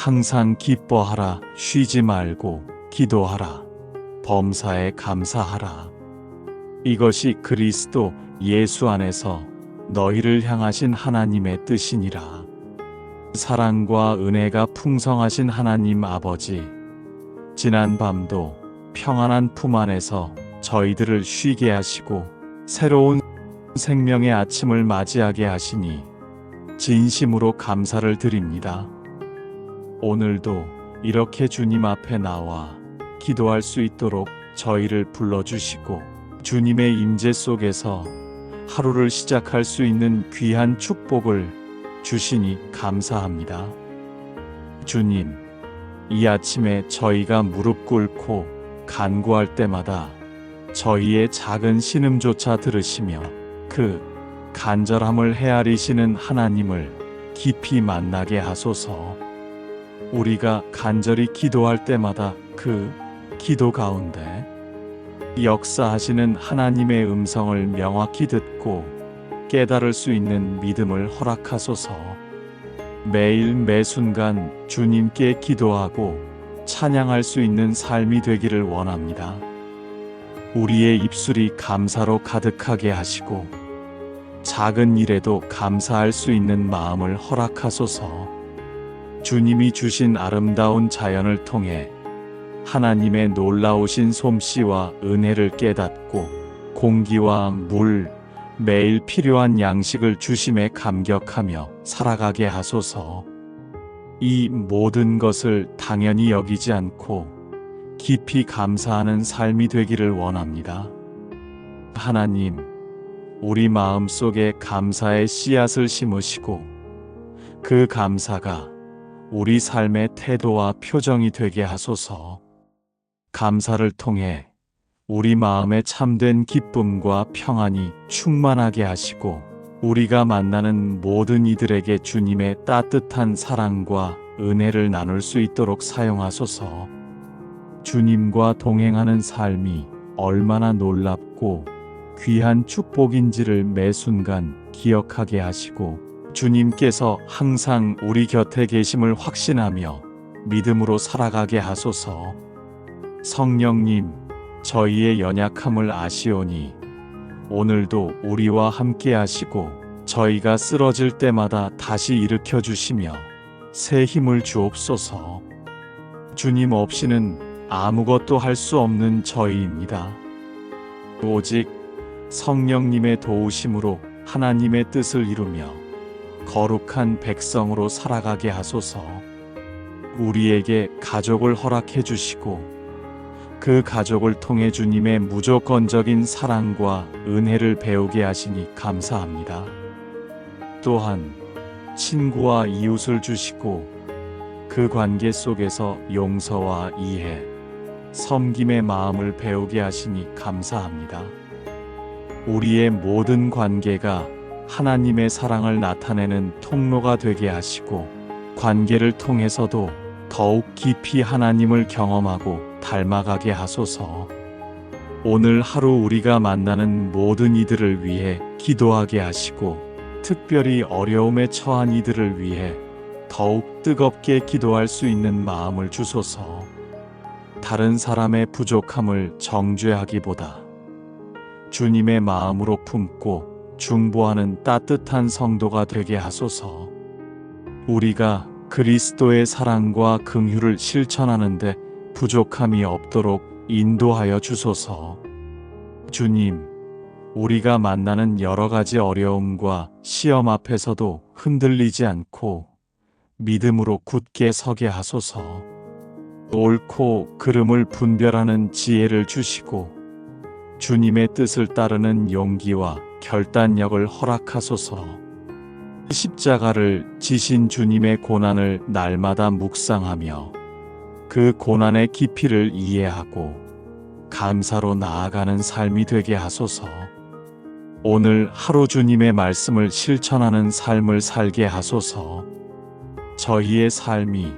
항상 기뻐하라. 쉬지 말고 기도하라. 범사에 감사하라. 이것이 그리스도 예수 안에서 너희를 향하신 하나님의 뜻이니라. 사랑과 은혜가 풍성하신 하나님 아버지, 지난 밤도 평안한 품 안에서 저희들을 쉬게 하시고 새로운 생명의 아침을 맞이하게 하시니 진심으로 감사를 드립니다. 오늘도 이렇게 주님 앞에 나와 기도할 수 있도록 저희를 불러주시고 주님의 임재 속에서 하루를 시작할 수 있는 귀한 축복을 주시니 감사합니다. 주님, 이 아침에 저희가 무릎 꿇고 간구할 때마다 저희의 작은 신음조차 들으시며 그 간절함을 헤아리시는 하나님을 깊이 만나게 하소서. 우리가 간절히 기도할 때마다 그 기도 가운데 역사하시는 하나님의 음성을 명확히 듣고 깨달을 수 있는 믿음을 허락하소서. 매일 매순간 주님께 기도하고 찬양할 수 있는 삶이 되기를 원합니다. 우리의 입술이 감사로 가득하게 하시고 작은 일에도 감사할 수 있는 마음을 허락하소서. 주님이 주신 아름다운 자연을 통해 하나님의 놀라우신 솜씨와 은혜를 깨닫고 공기와 물, 매일 필요한 양식을 주심에 감격하며 살아가게 하소서. 이 모든 것을 당연히 여기지 않고 깊이 감사하는 삶이 되기를 원합니다. 하나님, 우리 마음 속에 감사의 씨앗을 심으시고 그 감사가 우리 삶의 태도와 표정이 되게 하소서. 감사를 통해 우리 마음에 참된 기쁨과 평안이 충만하게 하시고 우리가 만나는 모든 이들에게 주님의 따뜻한 사랑과 은혜를 나눌 수 있도록 사용하소서. 주님과 동행하는 삶이 얼마나 놀랍고 귀한 축복인지를 매 순간 기억하게 하시고 주님께서 항상 우리 곁에 계심을 확신하며 믿음으로 살아가게 하소서. 성령님, 저희의 연약함을 아시오니 오늘도 우리와 함께 하시고 저희가 쓰러질 때마다 다시 일으켜 주시며 새 힘을 주옵소서. 주님 없이는 아무것도 할 수 없는 저희입니다. 오직 성령님의 도우심으로 하나님의 뜻을 이루며 거룩한 백성으로 살아가게 하소서. 우리에게 가족을 허락해 주시고 그 가족을 통해 주님의 무조건적인 사랑과 은혜를 배우게 하시니 감사합니다. 또한 친구와 이웃을 주시고 그 관계 속에서 용서와 이해, 섬김의 마음을 배우게 하시니 감사합니다. 우리의 모든 관계가 하나님의 사랑을 나타내는 통로가 되게 하시고 관계를 통해서도 더욱 깊이 하나님을 경험하고 닮아가게 하소서. 오늘 하루 우리가 만나는 모든 이들을 위해 기도하게 하시고 특별히 어려움에 처한 이들을 위해 더욱 뜨겁게 기도할 수 있는 마음을 주소서. 다른 사람의 부족함을 정죄하기보다 주님의 마음으로 품고 중보하는 따뜻한 성도가 되게 하소서. 우리가 그리스도의 사랑과 긍휼을 실천하는데 부족함이 없도록 인도하여 주소서. 주님, 우리가 만나는 여러 가지 어려움과 시험 앞에서도 흔들리지 않고 믿음으로 굳게 서게 하소서. 옳고 그름을 분별하는 지혜를 주시고 주님의 뜻을 따르는 용기와 결단력을 허락하소서. 십자가를 지신 주님의 고난을 날마다 묵상하며 그 고난의 깊이를 이해하고 감사로 나아가는 삶이 되게 하소서. 오늘 하루 주님의 말씀을 실천하는 삶을 살게 하소서. 저희의 삶이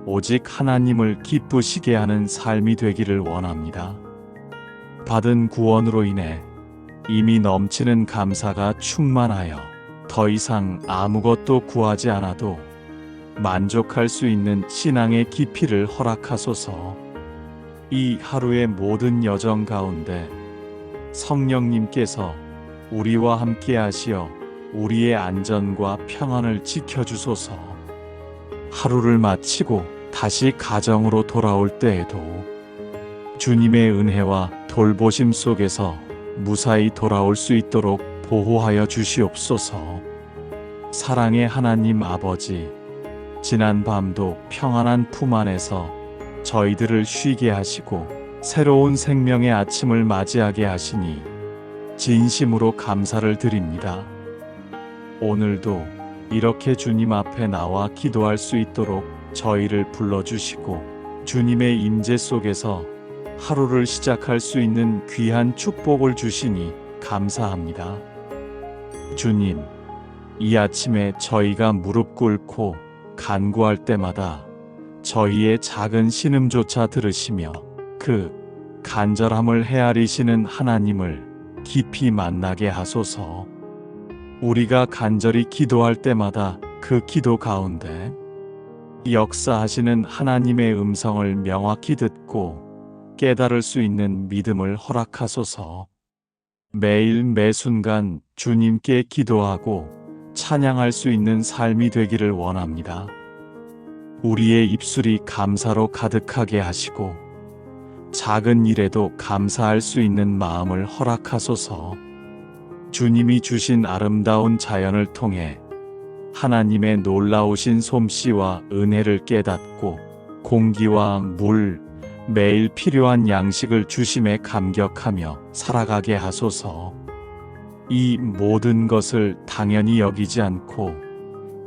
오직 하나님을 기쁘시게 하는 삶이 되기를 원합니다. 받은 구원으로 인해 이미 넘치는 감사가 충만하여 더 이상 아무것도 구하지 않아도 만족할 수 있는 신앙의 깊이를 허락하소서. 이 하루의 모든 여정 가운데 성령님께서 우리와 함께 하시어 우리의 안전과 평안을 지켜주소서. 하루를 마치고 다시 가정으로 돌아올 때에도 주님의 은혜와 돌보심 속에서 무사히 돌아올 수 있도록 보호하여 주시옵소서. 사랑의 하나님 아버지, 지난 밤도 평안한 품 안에서 저희들을 쉬게 하시고 새로운 생명의 아침을 맞이하게 하시니 진심으로 감사를 드립니다. 오늘도 이렇게 주님 앞에 나와 기도할 수 있도록 저희를 불러주시고 주님의 임재 속에서 하루를 시작할 수 있는 귀한 축복을 주시니 감사합니다. 주님, 이 아침에 저희가 무릎 꿇고 간구할 때마다 저희의 작은 신음조차 들으시며 그 간절함을 헤아리시는 하나님을 깊이 만나게 하소서. 우리가 간절히 기도할 때마다 그 기도 가운데 역사하시는 하나님의 음성을 명확히 듣고 깨달을 수 있는 믿음을 허락하소서. 매일 매순간 주님께 기도하고 찬양할 수 있는 삶이 되기를 원합니다. 우리의 입술이 감사로 가득하게 하시고 작은 일에도 감사할 수 있는 마음을 허락하소서. 주님이 주신 아름다운 자연을 통해 하나님의 놀라우신 솜씨와 은혜를 깨닫고 공기와 물, 매일 필요한 양식을 주심에 감격하며 살아가게 하소서. 이 모든 것을 당연히 여기지 않고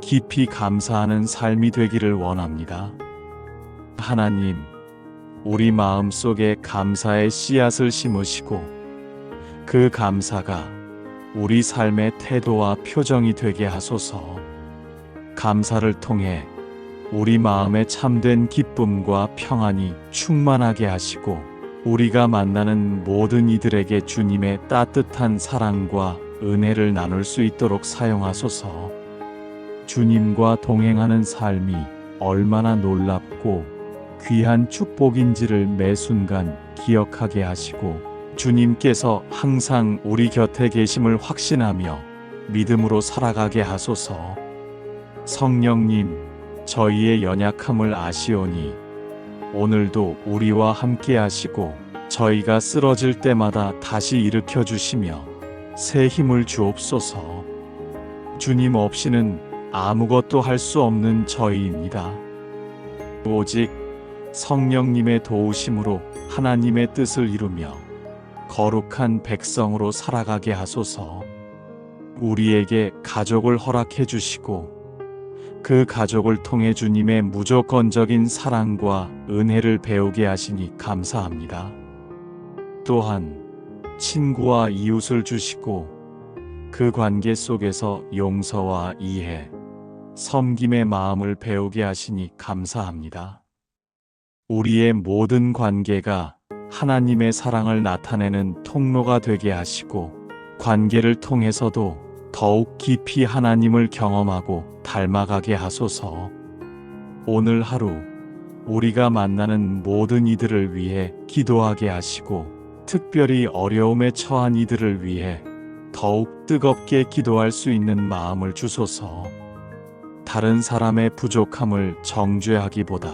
깊이 감사하는 삶이 되기를 원합니다. 하나님, 우리 마음 속에 감사의 씨앗을 심으시고 그 감사가 우리 삶의 태도와 표정이 되게 하소서. 감사를 통해 우리 마음에 참된 기쁨과 평안이 충만하게 하시고 우리가 만나는 모든 이들에게 주님의 따뜻한 사랑과 은혜를 나눌 수 있도록 사용하소서. 주님과 동행하는 삶이 얼마나 놀랍고 귀한 축복인지를 매 순간 기억하게 하시고 주님께서 항상 우리 곁에 계심을 확신하며 믿음으로 살아가게 하소서. 성령님, 저희의 연약함을 아시오니 오늘도 우리와 함께 하시고 저희가 쓰러질 때마다 다시 일으켜 주시며 새 힘을 주옵소서. 주님 없이는 아무것도 할 수 없는 저희입니다. 오직 성령님의 도우심으로 하나님의 뜻을 이루며 거룩한 백성으로 살아가게 하소서. 우리에게 가족을 허락해 주시고 그 가족을 통해 주님의 무조건적인 사랑과 은혜를 배우게 하시니 감사합니다. 또한 친구와 이웃을 주시고 그 관계 속에서 용서와 이해, 섬김의 마음을 배우게 하시니 감사합니다. 우리의 모든 관계가 하나님의 사랑을 나타내는 통로가 되게 하시고 관계를 통해서도 더욱 깊이 하나님을 경험하고 닮아가게 하소서. 오늘 하루 우리가 만나는 모든 이들을 위해 기도하게 하시고 특별히 어려움에 처한 이들을 위해 더욱 뜨겁게 기도할 수 있는 마음을 주소서. 다른 사람의 부족함을 정죄하기보다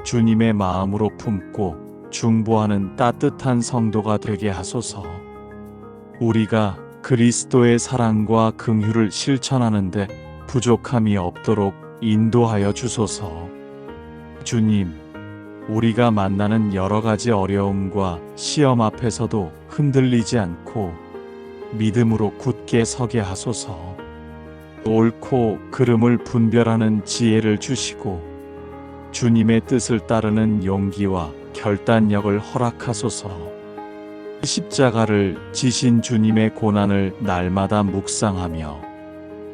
주님의 마음으로 품고 중보하는 따뜻한 성도가 되게 하소서. 우리가 그리스도의 사랑과 긍휼을 실천하는데 부족함이 없도록 인도하여 주소서. 주님, 우리가 만나는 여러 가지 어려움과 시험 앞에서도 흔들리지 않고 믿음으로 굳게 서게 하소서. 옳고 그름을 분별하는 지혜를 주시고 주님의 뜻을 따르는 용기와 결단력을 허락하소서. 십자가를 지신 주님의 고난을 날마다 묵상하며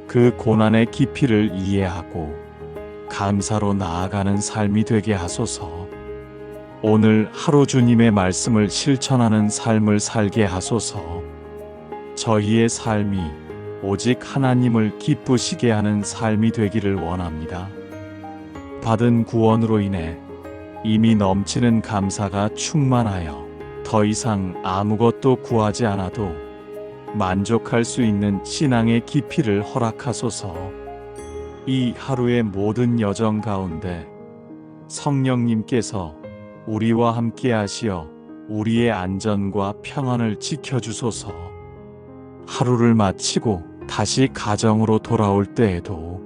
그 고난의 깊이를 이해하고 감사로 나아가는 삶이 되게 하소서. 오늘 하루 주님의 말씀을 실천하는 삶을 살게 하소서. 저희의 삶이 오직 하나님을 기쁘시게 하는 삶이 되기를 원합니다. 받은 구원으로 인해 이미 넘치는 감사가 충만하여 더 이상 아무것도 구하지 않아도 만족할 수 있는 신앙의 깊이를 허락하소서. 이 하루의 모든 여정 가운데 성령님께서 우리와 함께 하시어 우리의 안전과 평안을 지켜주소서. 하루를 마치고 다시 가정으로 돌아올 때에도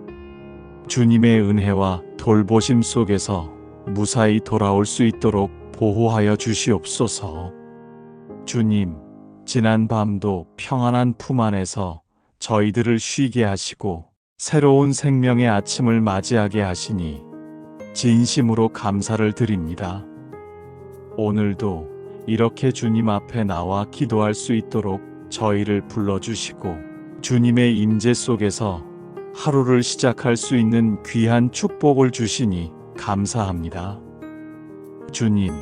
주님의 은혜와 돌보심 속에서 무사히 돌아올 수 있도록 보호하여 주시옵소서. 주님, 지난 밤도 평안한 품 안에서 저희들을 쉬게 하시고 새로운 생명의 아침을 맞이하게 하시니 진심으로 감사를 드립니다. 오늘도 이렇게 주님 앞에 나와 기도할 수 있도록 저희를 불러주시고 주님의 임재 속에서 하루를 시작할 수 있는 귀한 축복을 주시니 감사합니다. 주님,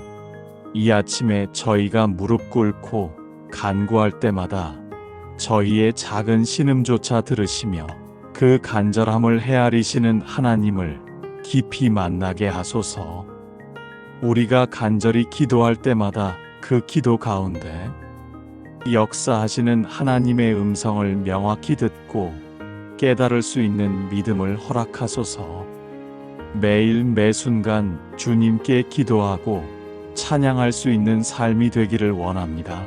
이 아침에 저희가 무릎 꿇고 간구할 때마다 저희의 작은 신음조차 들으시며 그 간절함을 헤아리시는 하나님을 깊이 만나게 하소서. 우리가 간절히 기도할 때마다 그 기도 가운데 역사하시는 하나님의 음성을 명확히 듣고 깨달을 수 있는 믿음을 허락하소서. 매일 매순간 주님께 기도하고 찬양할 수 있는 삶이 되기를 원합니다.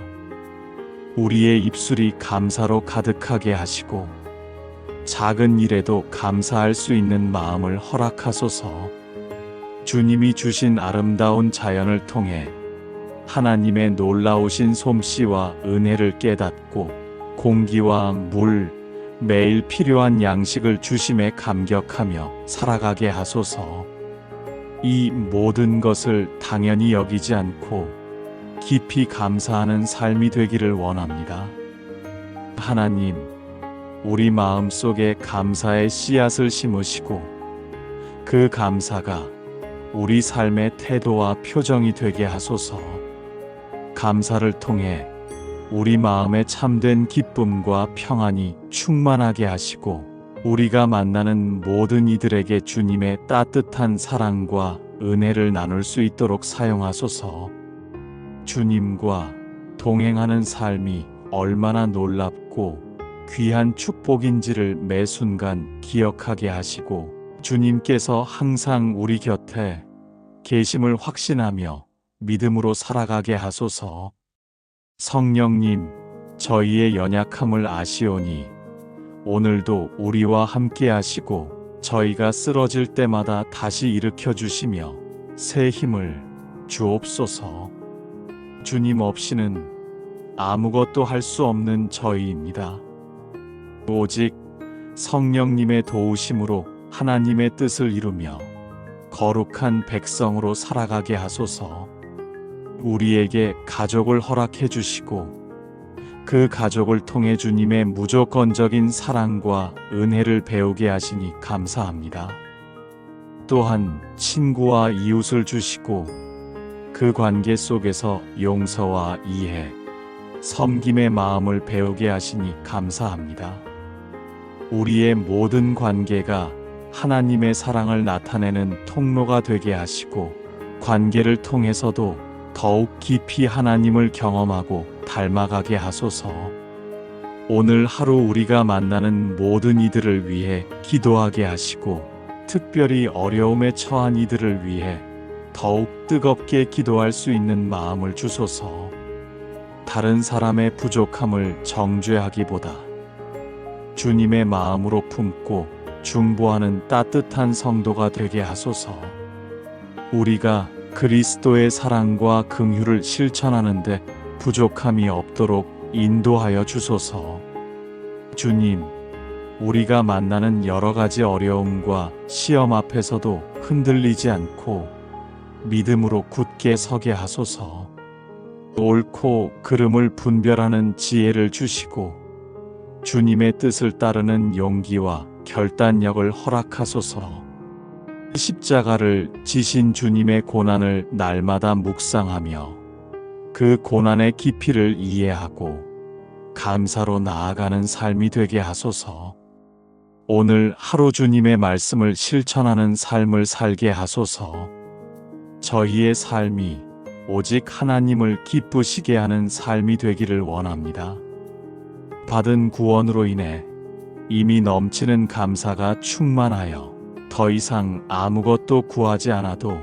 우리의 입술이 감사로 가득하게 하시고 작은 일에도 감사할 수 있는 마음을 허락하소서. 주님이 주신 아름다운 자연을 통해 하나님의 놀라우신 솜씨와 은혜를 깨닫고 공기와 물, 매일 필요한 양식을 주심에 감격하며 살아가게 하소서. 이 모든 것을 당연히 여기지 않고 깊이 감사하는 삶이 되기를 원합니다. 하나님, 우리 마음속에 감사의 씨앗을 심으시고 그 감사가 우리 삶의 태도와 표정이 되게 하소서. 감사를 통해 우리 마음에 참된 기쁨과 평안이 충만하게 하시고 우리가 만나는 모든 이들에게 주님의 따뜻한 사랑과 은혜를 나눌 수 있도록 사용하소서. 주님과 동행하는 삶이 얼마나 놀랍고 귀한 축복인지를 매 순간 기억하게 하시고 주님께서 항상 우리 곁에 계심을 확신하며 믿음으로 살아가게 하소서. 성령님, 저희의 연약함을 아시오니 오늘도 우리와 함께 하시고 저희가 쓰러질 때마다 다시 일으켜 주시며 새 힘을 주옵소서. 주님 없이는 아무것도 할 수 없는 저희입니다. 오직 성령님의 도우심으로 하나님의 뜻을 이루며 거룩한 백성으로 살아가게 하소서. 우리에게 가족을 허락해 주시고 그 가족을 통해 주님의 무조건적인 사랑과 은혜를 배우게 하시니 감사합니다. 또한 친구와 이웃을 주시고 그 관계 속에서 용서와 이해, 섬김의 마음을 배우게 하시니 감사합니다. 우리의 모든 관계가 하나님의 사랑을 나타내는 통로가 되게 하시고 관계를 통해서도 더욱 깊이 하나님을 경험하고 닮아가게 하소서. 오늘 하루 우리가 만나는 모든 이들을 위해 기도하게 하시고 특별히 어려움에 처한 이들을 위해 더욱 뜨겁게 기도할 수 있는 마음을 주소서. 다른 사람의 부족함을 정죄하기보다 주님의 마음으로 품고 중보하는 따뜻한 성도가 되게 하소서. 우리가 그리스도의 사랑과 긍휼을 실천하는데 부족함이 없도록 인도하여 주소서. 주님, 우리가 만나는 여러 가지 어려움과 시험 앞에서도 흔들리지 않고 믿음으로 굳게 서게 하소서. 옳고 그름을 분별하는 지혜를 주시고 주님의 뜻을 따르는 용기와 결단력을 허락하소서. 십자가를 지신 주님의 고난을 날마다 묵상하며 그 고난의 깊이를 이해하고 감사로 나아가는 삶이 되게 하소서. 오늘 하루 주님의 말씀을 실천하는 삶을 살게 하소서. 저희의 삶이 오직 하나님을 기쁘시게 하는 삶이 되기를 원합니다. 받은 구원으로 인해 이미 넘치는 감사가 충만하여 더 이상 아무것도 구하지 않아도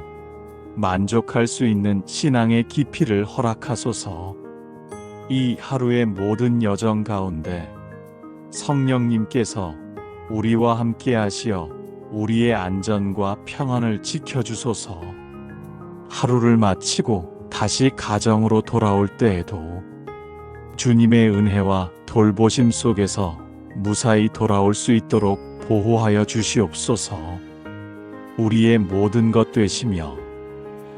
만족할 수 있는 신앙의 깊이를 허락하소서. 이 하루의 모든 여정 가운데 성령님께서 우리와 함께 하시어 우리의 안전과 평안을 지켜주소서. 하루를 마치고 다시 가정으로 돌아올 때에도 주님의 은혜와 돌보심 속에서 무사히 돌아올 수 있도록 보호하여 주시옵소서. 우리의 모든 것 되시며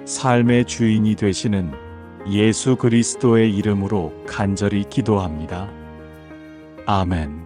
삶의 주인이 되시는 예수 그리스도의 이름으로 간절히 기도합니다. 아멘.